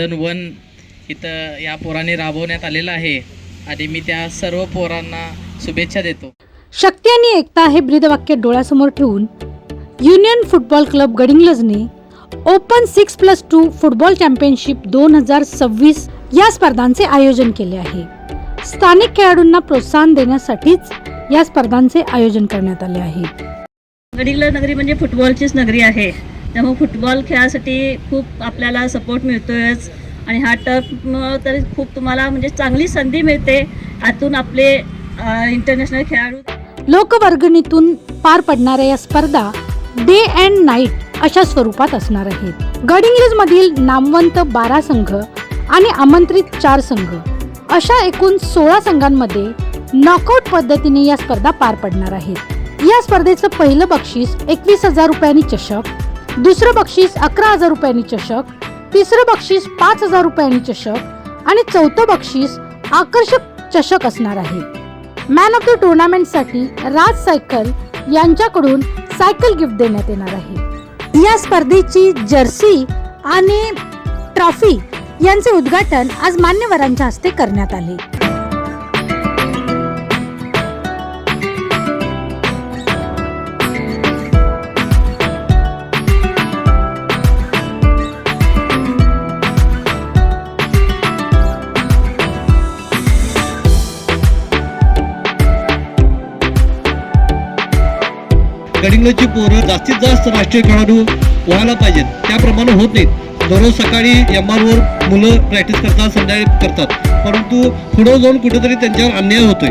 One इथं या पोरांनी राबवण्यात आलेला आहे आणि मी त्या सर्व पोरांना शुभेच्छा देतो. शक्ती आणि एकता हे ब्रीदवाक्य डोळ्यासमोर ठेवून युनियन फुटबॉल क्लब गडिंग्लजने ओपन 6+2 फुटबॉल चॅम्पियनशिप 2026 या स्पर्धांचे आयोजन केले आहे. स्थानिक खेळाडूंना प्रोत्साहन देण्यासाठीच या स्पर्धांचे आयोजन करण्यात आले आहे. गडिंग्लज नगरी म्हणजे फुटबॉलचीच नगरी आहे, त्यामुळे फुटबॉल खेळासाठी खूप आपल्याला सपोर्ट मिळतोयच आणि हा टर्फमुळं तर खूप तुम्हाला म्हणजे चांगली संधी मिळते. यातून आपले इंटरनॅशनल खेळाडू लोकवर्गणीतून पार पडणाऱ्या या स्पर्धा डे अँड नाईट अशा स्वरूपात असणार आहेत. गडिंग्लजमधील नामवंत 12 संघ आणि आमंत्रित 4 संघ अशा एकूण 16 संघांमध्ये नॉकआउट पद्धतीने या स्पर्धा पार पडणार आहेत. या स्पर्धेचं पहिलं बक्षीस 21,000 रुपयांनी चषक, दुसरं बक्षीस 11,000 रुपयांनी चषक, तिसरं बक्षीस 5,000 रुपयांनी चषक आणि चौथं बक्षीस आकर्षक चषक असणार आहे. मॅन ऑफ द टुर्नामेंटसाठी राज सायकल यांच्याकडून सायकल गिफ्ट देण्यात येणार आहे. या स्पर्धेची जर्सी आणि ट्रॉफी यांचे उद्घाटन आज मान्यवरांच्या हस्ते करण्यात आले. गडिंग्लजची पोरं जास्तीत जास्त राष्ट्रीय खेळाडू व्हायला पाहिजेत, त्याप्रमाणे होत नाहीत. दररोज सकाळी MR वर मुलं प्रॅक्टिस करतात, संध्याकाळी करतात, परंतु पुढे जाऊन कुठेतरी त्यांच्यावर अन्याय होतोय.